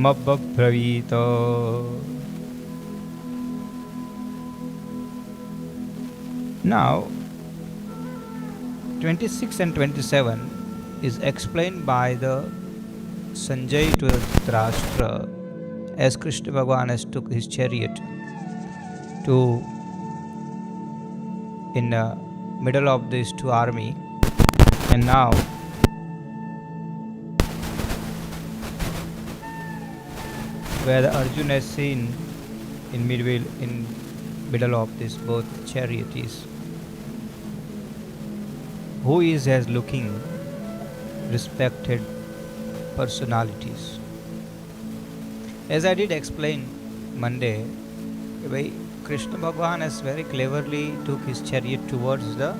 mabhavravita. Now 26 and 27 is explained by the Sanjay to Dhritarashtra, as Krishna Bhagavan has took his chariot to in the middle of these two army, and now where the Arjuna is seen in middle of this both chariots, who is as looking respected personalities. As I did explain Monday, Krishna Bhagavan has very cleverly took his chariot towards the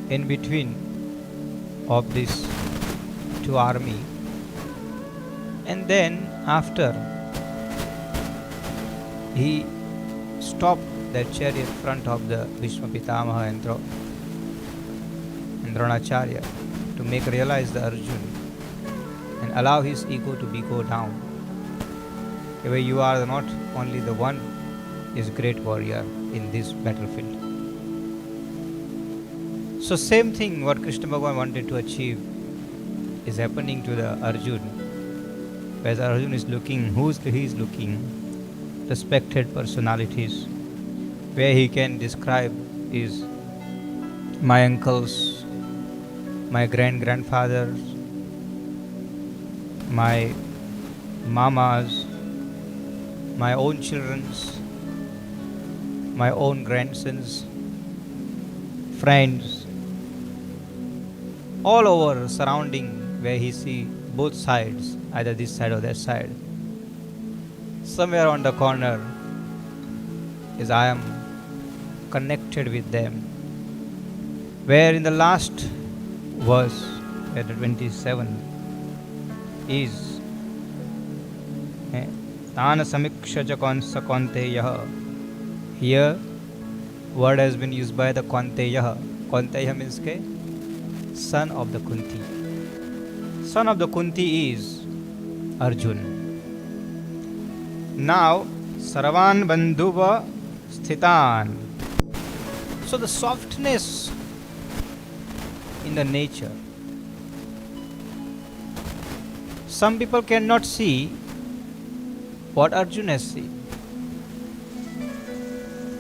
in between of these two army, and then after he stopped that chariot in front of the Bhishma Pitamaha and Dronacharya to make realize the Arjun and allow his ego to be go down. You are not only the one is great warrior in this battlefield. So same thing what Krishna Bhagavan wanted to achieve is happening to the Arjun. Whereas Arjun is looking, he is looking respected personalities, where he can describe is my uncles, my grandfathers, my mamas, my own children's, my own grandsons, friends, all over surrounding, where he see both sides, either this side or that side. Somewhere on the corner is I am connected with them. Where in the last verse, at 27, is Tana Samiksha Jakonsa Konteyah. Here, word has been used by the Konteyah. Konteyah means son of the Kunti. Son of the Kunti is Arjun. Now, Sarvan Bandhuva Sthitan. So the softness in the nature. Some people cannot see what Arjuna has seen.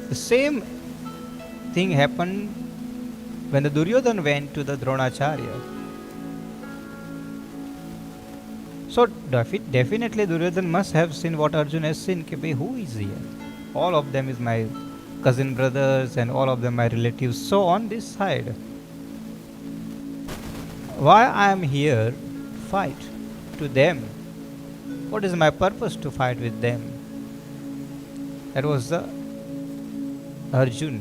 The same thing happened when the Duryodhana went to the Dronacharya. So definitely Duryodhana must have seen what Arjuna has seen. Who is here? All of them is my cousin brothers and all of them my relatives. So on this side, why I am here fight to them? What is my purpose to fight with them? That was the Arjun,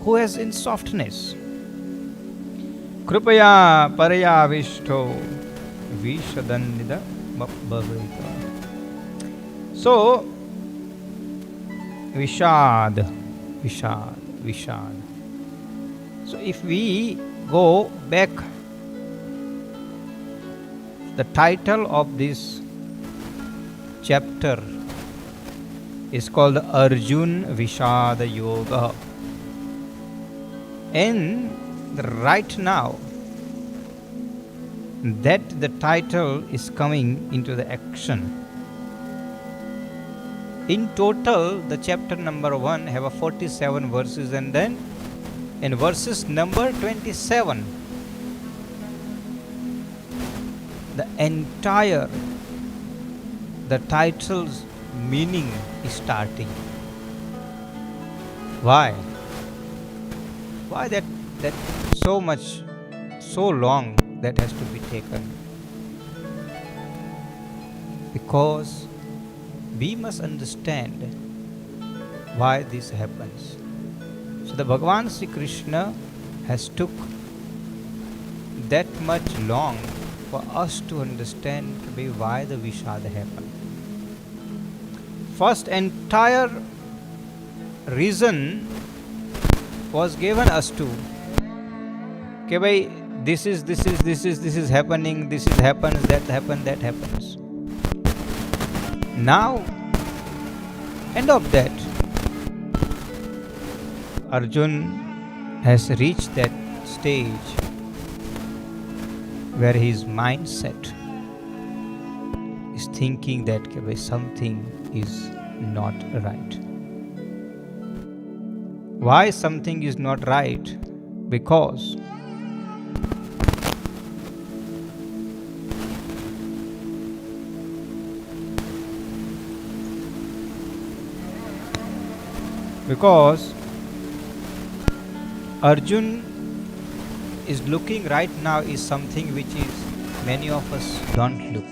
who has in softness. Krupaya paraya vishto vishadannida bhavrita. So Vishad. So if we go back, the title of this chapter is called Arjun Vishad Yoga. And right now, that the title is coming into the action. In total, the chapter number 1 have a 47 verses, and then in verses number 27, the title's meaning is starting. Why? Why that so much, so long that has to be taken? Because we must understand why this happens. So the Bhagavan Sri Krishna has took that much long for us to understand why the Vishad happened. First entire reason was given us to this is happening, this is happens, that happens. Now, end of that, Arjun has reached that stage where his mindset is thinking that something is not right. Why something is not right? Because Arjun is looking right now is something which is many of us don't look.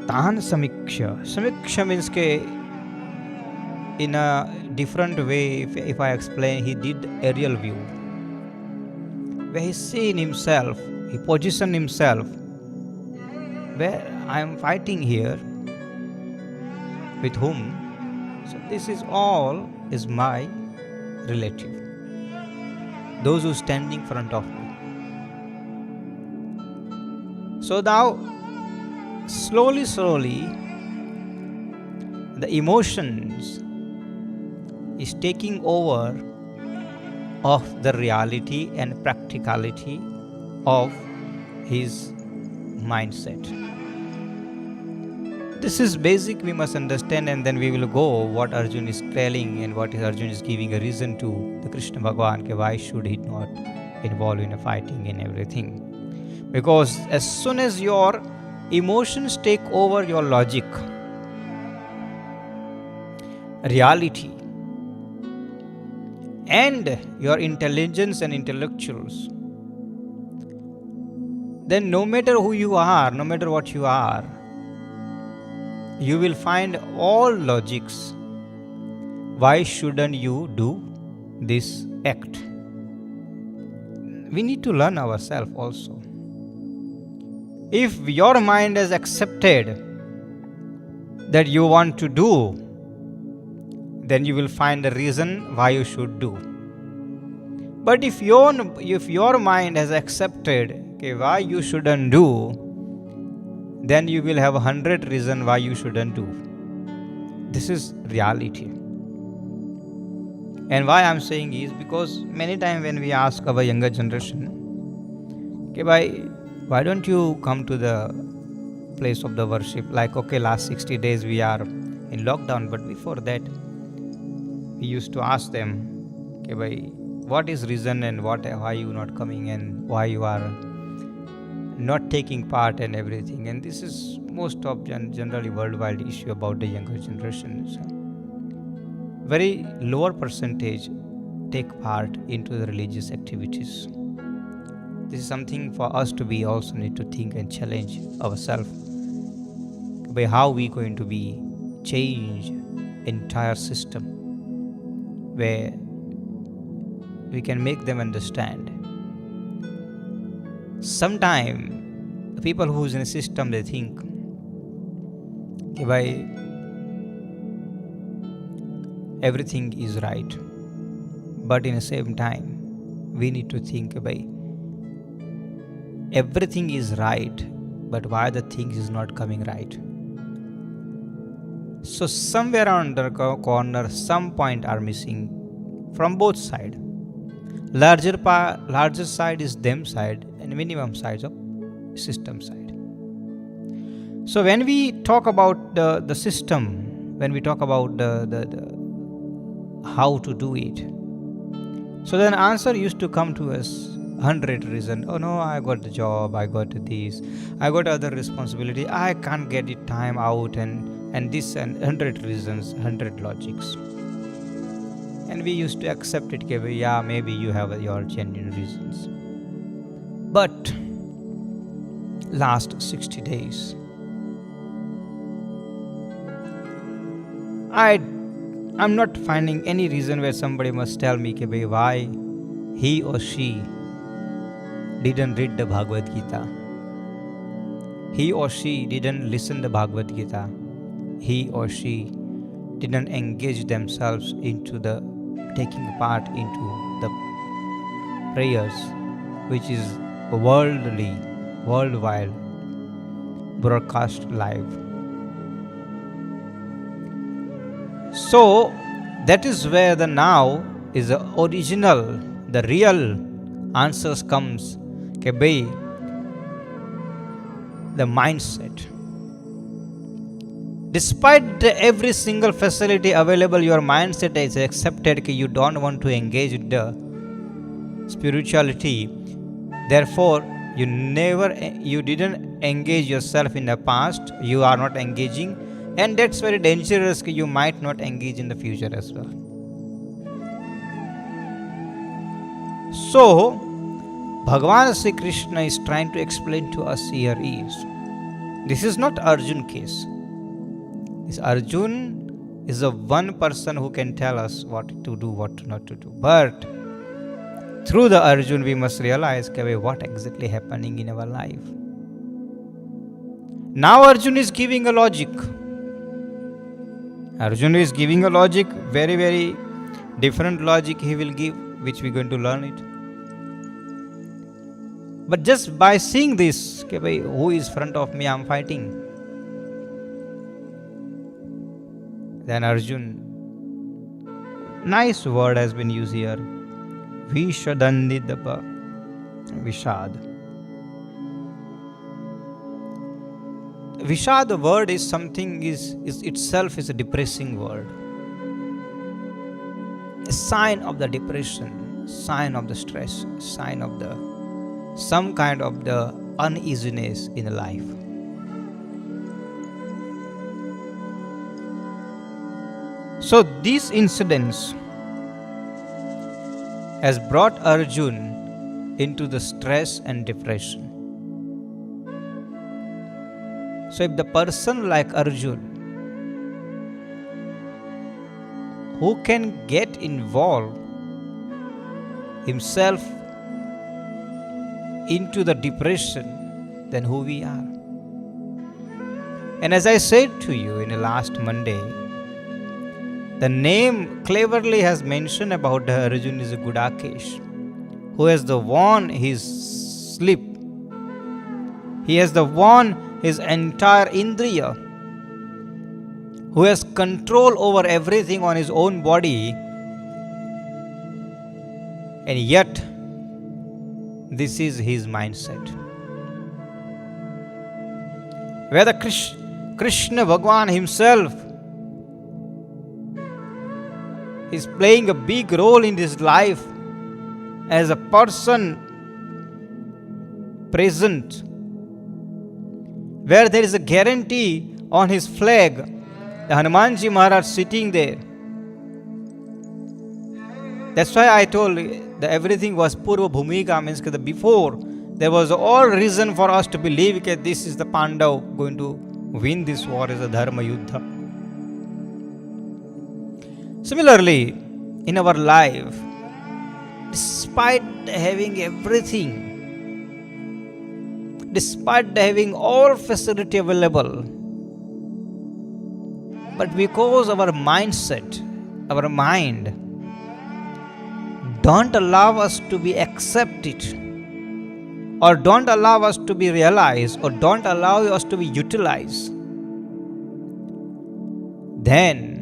Tan Samiksha. Samiksha means in a different way, if I explain, he did aerial view, where he seen himself, he positioned himself, where I am fighting here, with whom? So this is all is my relative, those who standing in front of me. So now, slowly, the emotions is taking over of the reality and practicality of his mindset. This is basic, we must understand, and then we will go what Arjun is telling and what Arjun is giving a reason to the Krishna Bhagavan, why should he not involve in a fighting and everything. Because as soon as your emotions take over your logic, reality, and your intelligence and intellectuals, then no matter who you are, no matter what you are, you will find all logics. Why shouldn't you do this act? We need to learn ourselves also. If your mind has accepted that you want to do, then you will find a reason why you should do. But if your mind has accepted why you shouldn't do, then you will have 100 reasons why you shouldn't do. This is reality. And why I'm saying is because many times when we ask our younger generation, why don't you come to the place of the worship? Like, last 60 days we are in lockdown, but before that, we used to ask them, what is reason and why you not coming and why you are not taking part and everything. And this is most of generally worldwide issue about the younger generation. So very lower percentage take part into the religious activities. This is something for us to be also need to think and challenge ourselves by how we going to be change entire system where we can make them understand. Sometimes people who's in a system, they think everything is right, but in the same time we need to think everything is right, but why the things is not coming right. So somewhere on the corner, some point are missing from both sides. Larger side is them side and minimum size of system side. So when we talk about the system, when we talk about the how to do it, so then answer used to come to us 100 reasons. Oh no, I got the job, I got this, I got other responsibility, I can't get it time out, and this, and 100 reasons, 100 logics. And we used to accept it, yeah, maybe you have your genuine reasons. But last 60 days, I'm not finding any reason where somebody must tell me why he or she didn't read the Bhagavad Gita. He or she didn't listen the Bhagavad Gita. He or she didn't engage themselves into the taking part into the prayers, which is worldwide, broadcast live. So that is where the now is the original, the real answers comes. Okay, by the mindset. Despite every single facility available, your mindset is accepted that you don't want to engage with the spirituality. Therefore, you didn't engage yourself in the past. You are not engaging, and that's very dangerous. You might not engage in the future as well. So, Bhagavan Sri Krishna is trying to explain to us here is, this is not Arjun case. This Arjun is the one person who can tell us what to do, what not to do. But through the Arjun, we must realize what exactly happening in our life. Now Arjun is giving a logic. Arjun is giving a logic, very, very different logic he will give, which we are going to learn it. But just by seeing this, who is front of me, I am fighting. Then Arjun, nice word has been used here. Vishadandidapa, Vishad. Vishad word is something is itself is a depressing word. A sign of the depression, sign of the stress, sign of the some kind of the uneasiness in life. So these incidents has brought Arjun into the stress and depression. So if the person like Arjun, who can get involved himself into the depression, then who we are. And as I said to you in the last Monday, the name cleverly has mentioned about Arjun is a Gudakesh, who has won his sleep. He has won his entire Indriya, who has control over everything on his own body, and yet this is his mindset. Where the Krishna Bhagwan himself is playing a big role in his life as a person present, where there is a guarantee on his flag, the Hanumanji Maharaj sitting there. That's why I told that everything was Purva Bhumika, means that before there was all reason for us to believe that this is the Pandav going to win this war as a Dharma Yuddha. Similarly, in our life, despite having everything, despite having all facility available, but because our mindset, our mind, don't allow us to be accepted, or don't allow us to be realized, or don't allow us to be utilized, then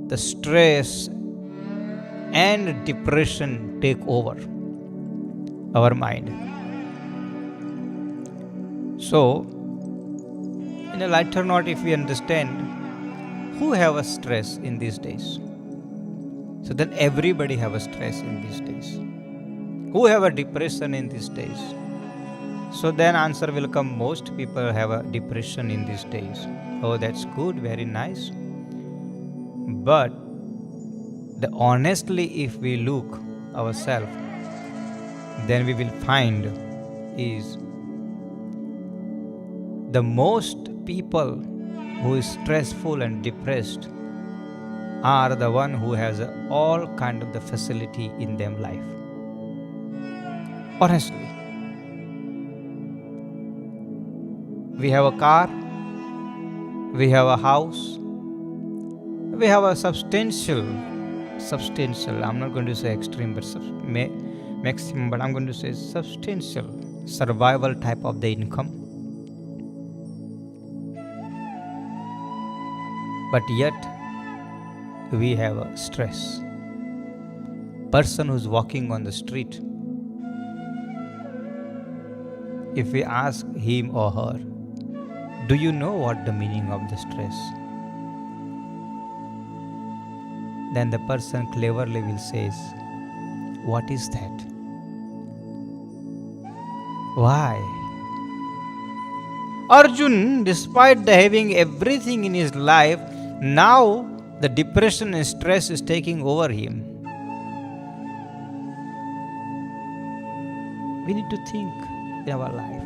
the stress and depression take over our mind. So, in a lighter note, if we understand who have a stress in these days, so then everybody have a stress in these days. Who have a depression in these days? So then answer will come, most people have a depression in these days. Oh, that's good, very nice. But honestly, if we look ourselves, then we will find is the most people who is stressful and depressed are the one who has all kind of the facility in them life. Honestly, we have a car, we have a house, we have a substantial, I'm not going to say extreme, but maximum, but I'm going to say substantial survival type of the income. But yet we have a stress. Person who's walking on the street, if we ask him or her, do you know what the meaning of the stress? Then the person cleverly will say, what is that? Why? Arjun, despite having everything in his life, now the depression and stress is taking over him. We need to think in our life.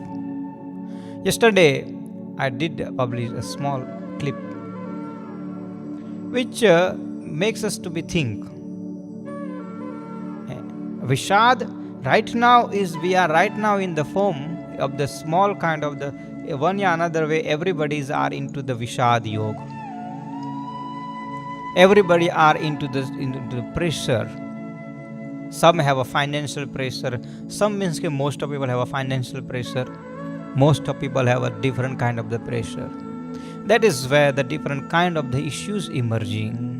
Yesterday, I did publish a small clip which makes us to be think. Vishad, we are right now in the form of the small kind of the one or another way. Everybody are into the Vishad yoga. Everybody are into the pressure. Some have a financial pressure. Some means most of people have a financial pressure. Most of people have a different kind of the pressure. That is where the different kind of the issues emerging.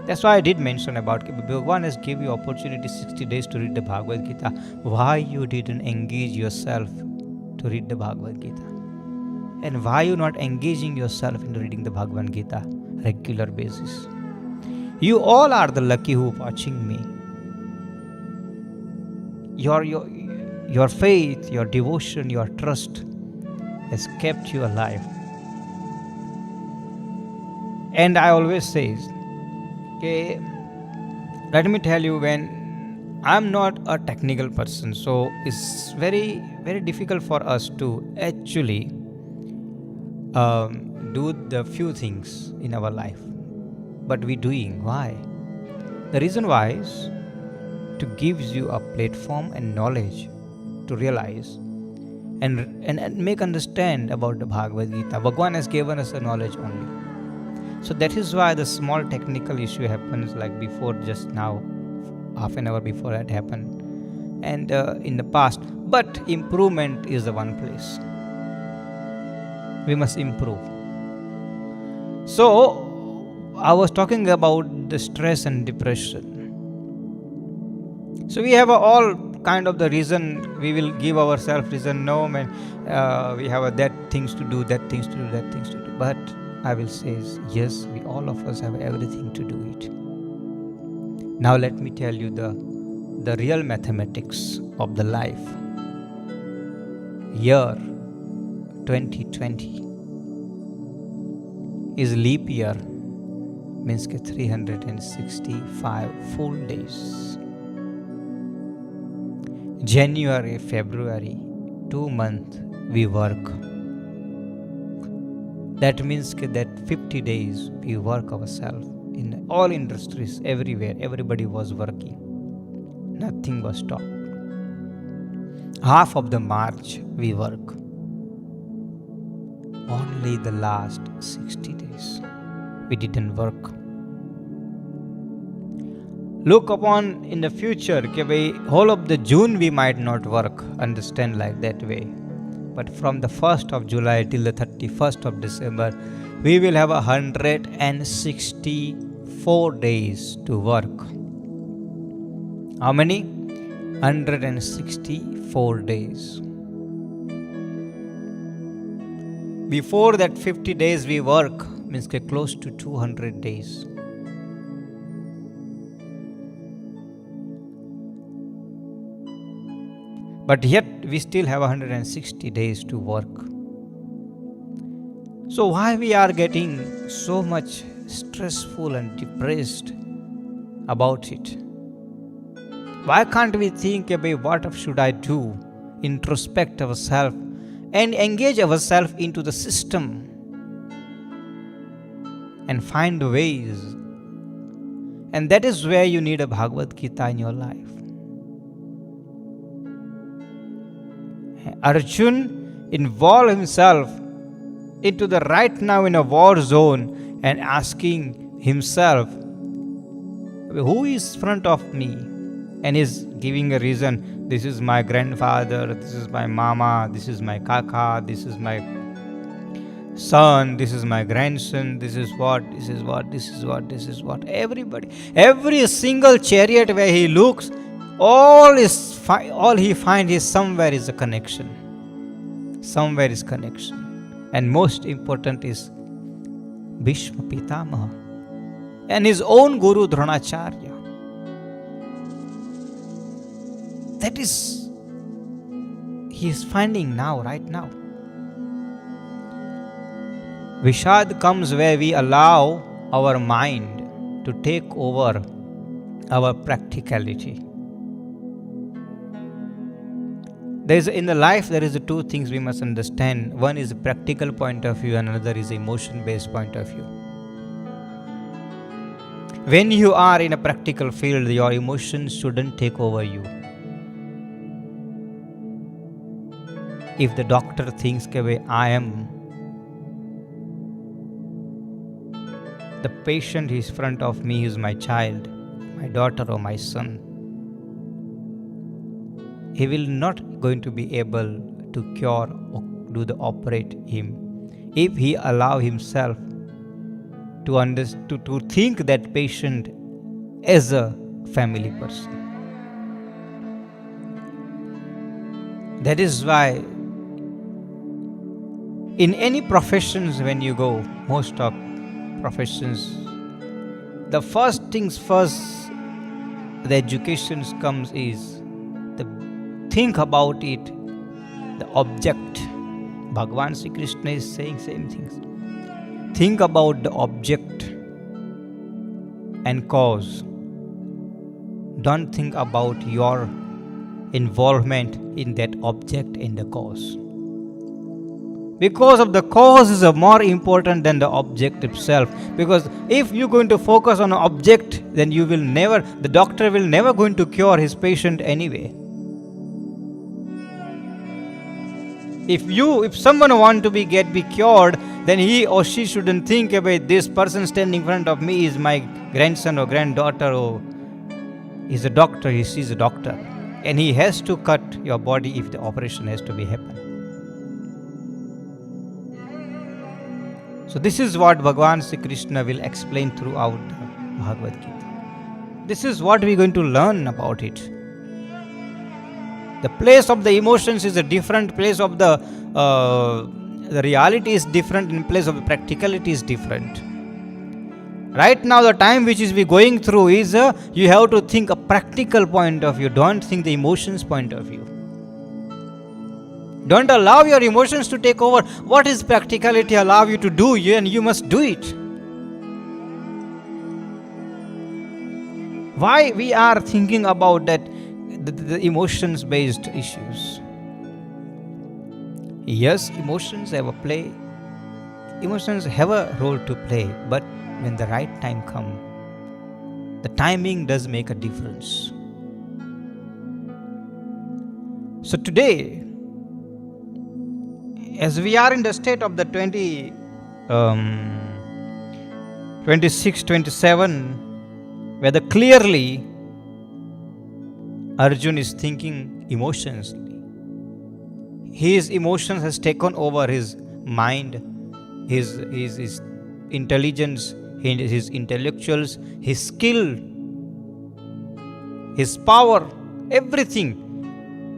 That's why I did mention about Bhagwan has given you opportunity 60 days to read the Bhagavad Gita. Why you didn't engage yourself to read the Bhagavad Gita? And why you not engaging yourself in reading the Bhagavad Gita regular basis? You all are the lucky who watching me. Your faith, your devotion, your trust has kept you alive. And I always say, okay, let me tell you, when I'm not a technical person, so it's very, very difficult for us to actually do the few things in our life. But we're doing. Why? The reason why is to give you a platform and knowledge to realize and make understand about the Bhagavad Gita. Bhagwan has given us the knowledge only. So that is why the small technical issue happens like before, just now, half an hour before that happened, and in the past. But improvement is the one place. We must improve. So I was talking about the stress and depression. So we have all kind of the reason. We will give ourselves reason. No, man, we have that things to do, that things to do, that things to do. But I will say, yes, we all of us have everything to do it. Now let me tell you the real mathematics of the life. Year 2020 is leap year, means 365 full days. January, February, 2 months we work. That means that 50 days we work ourselves in all industries, everywhere. Everybody was working. Nothing was stopped. Half of the March we work. Only the last 60 days we didn't work. Look upon in the future, whole of the June we might not work, understand like that way. But from the 1st of July till the 31st of December, we will have 164 days to work. How many? 164 days. Before that 50 days we work, means close to 200 days. But yet we still have 160 days to work. So why we are getting so much stressful and depressed about it? Why can't we think about what should I do, introspect ourselves and engage ourselves into the system and find ways? And that is where you need a Bhagavad Gita in your life. Arjun involved himself into the right now in a war zone and asking himself, who is front of me? and he's giving a reason. This is my grandfather, this is my mama, this is my kaka, this is my son, this is my grandson, this is what, this is what, this is what, this is what. Everybody, every single chariot where he looks, all he finds is somewhere is a connection. Somewhere is connection. And most important is Bhishma Pitamaha and his own Guru Dronacharya. That is, he is finding now, right now. Vishad comes where we allow our mind to take over our practicality. In the life, there is two things we must understand. One is a practical point of view, and another is emotion-based point of view. When you are in a practical field, your emotions shouldn't take over you. If the doctor thinks that I am the patient is in front of me, is my child, my daughter or my son, he will not going to be able to cure or do the operate him if he allow himself to think that patient as a family person. That is why in any professions when you go, most of professions, the first things first, the education comes is the think about it, the object. Bhagavan Sri Krishna is saying same things. Think about the object and cause. Don't think about your involvement in that object in the cause. Because of the cause is more important than the object itself. Because if you're going to focus on an object, then the doctor will never going to cure his patient anyway. If someone want to be cured, then he or she shouldn't think about this person standing in front of me is my grandson or granddaughter, or is a doctor, she's a doctor. And he has to cut your body if the operation has to be happen. So this is what Bhagavan Sri Krishna will explain throughout the Bhagavad Gita. This is what we're going to learn about it. The place of the emotions is a different place of the reality is different, in place of the practicality is different. Right now the time which is we going through is you have to think a practical point of view. Don't think the emotions point of view. Don't allow your emotions to take over. What is practicality allow you to do, and you must do it. Why we are thinking about that the emotions based issues? Yes, emotions have a role to play, but when the right time comes, the timing does make a difference. So today, as we are in the state of the 26, 27, where clearly Arjun is thinking emotionally. His emotions has taken over his mind, his intelligence, his intellectuals, his skill, his power, everything.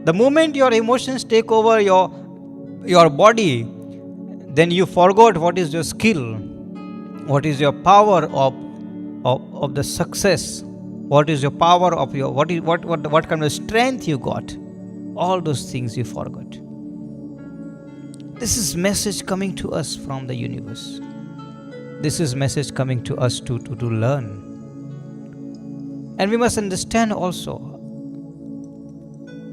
The moment your emotions take over your body, then you forgot what is your skill, what is your power of the success, what is your power of your what kind of strength you got. All those things you forgot. This is message coming to us from the universe. This is message coming to us to learn. And we must understand also,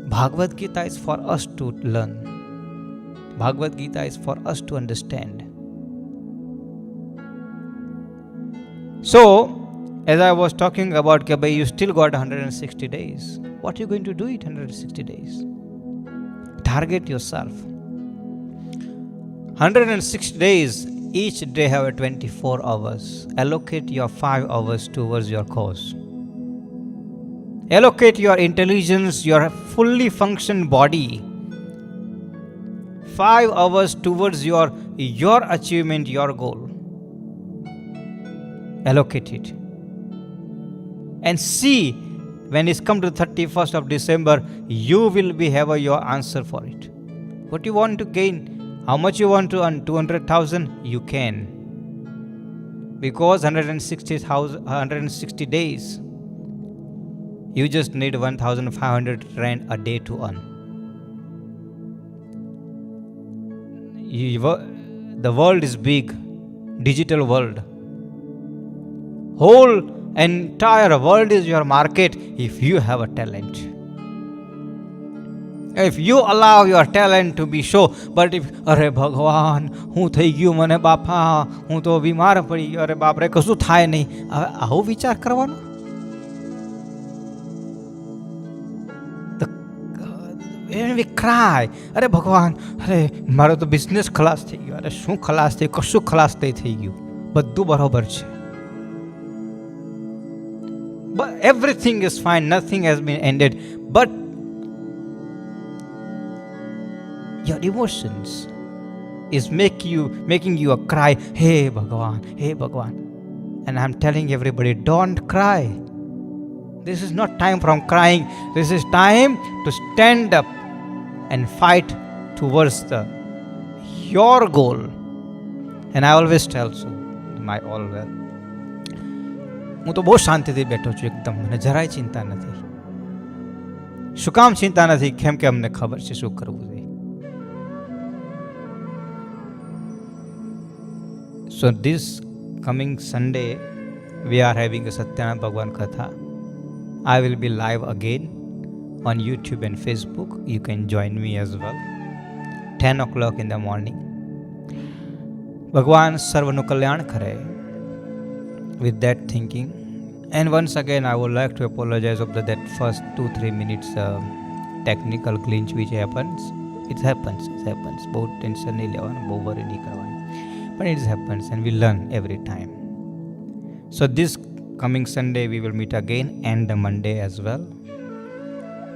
Bhagavad Gita is for us to learn. Bhagavad Gita is for us to understand. So, as I was talking about, you still got 160 days. What are you going to do it 160 days? Target yourself. 160 days, each day have 24 hours. Allocate your 5 hours towards your cause. Allocate your intelligence, your fully functioned body, 5 hours towards your achievement, your goal. Allocate it. And see, when it's come to 31st of December, you will be have your answer for it. What you want to gain, how much you want to earn, 200,000, you can. Because 160 days, you just need 1,500 rand a day to earn. The world is big, digital world. Whole entire world is your market if you have a talent. If you allow your talent to be show, but if અરે ભગવાન હું થઈ ગયું મને બાપા હું તો બીમાર પડી ગયો અરે બાપ રે કશું થાય નહીં હવે આવું વિચાર કરવાનો when we cry અરે ભગવાન અરે મારો તો બિઝનેસ ખલાસ થઈ ગયો અરે શું ખલાસ થયું કશું ખલાસ થઈ ગયું બધું બરોબર છે. But everything is fine, nothing has been ended, but your emotions is making you a cry, hey Bhagwan. And I'm telling everybody, don't cry. This is not time from crying. This is time to stand up and fight towards your goal. And I always tell so my all well, હું તો બહુ શાંતિથી બેઠો છું એકદમ, મને જરાય ચિંતા નથી. શું કામ ચિંતા નથી? કેમ કે અમને ખબર છે શું કરવું જોઈએ. So this coming Sunday we are having a Satyanath Bhagwan Katha. I will be live again on YouTube and Facebook. You can join me as well. 10 o'clock in the morning. ભગવાન સર્વનું કલ્યાણ કરે. With that thinking, and once again I would like to apologize of that first 2-3 minutes technical glitch which happens. It happens. बहुत tension नहीं लेवाना, बहुत worry नहीं करवाना, but it happens and we learn every time. So this coming Sunday we will meet again and the Monday as well.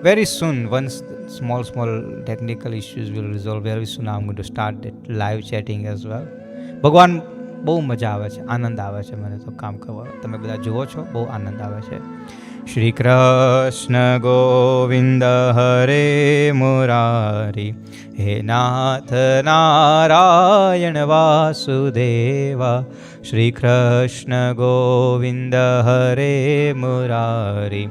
Very soon, once small technical issues will resolve, very soon I'm going to start that live chatting as well. ભગવાન બહુ મજા આવે છે, આનંદ આવે છે મને તો કામ કરવા. તમે બધા જુઓ છો, બહુ આનંદ આવે છે. શ્રી કૃષ્ણ ગોવિંદ હરે મુરારી, હે નાથ નારાયણ વાસુદેવા. શ્રી કૃષ્ણ ગોવિંદ હરે મુરારી,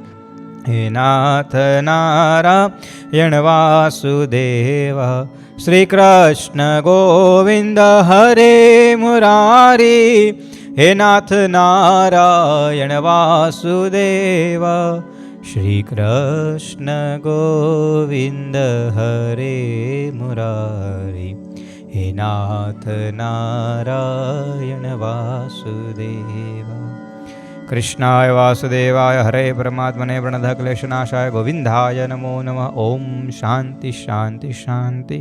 હે નાથ નારાયણ વાસુદેવા. શ્રી કૃષ્ણ ગોવિંદ હરે મુરારી, હે નાથ નારાયણ વાસુદેવા. શ્રી કૃષ્ણ ગોવિંદ હરે મુરારી, હે નાથ નારાયણ વાસુદેવા. કૃષ્ણાય વાસુદેવાય હરે પરમાત્મને પ્रणतः क्लेशनाशाय गोविंदाय नमो नमः. ओम शांति शांति शांति.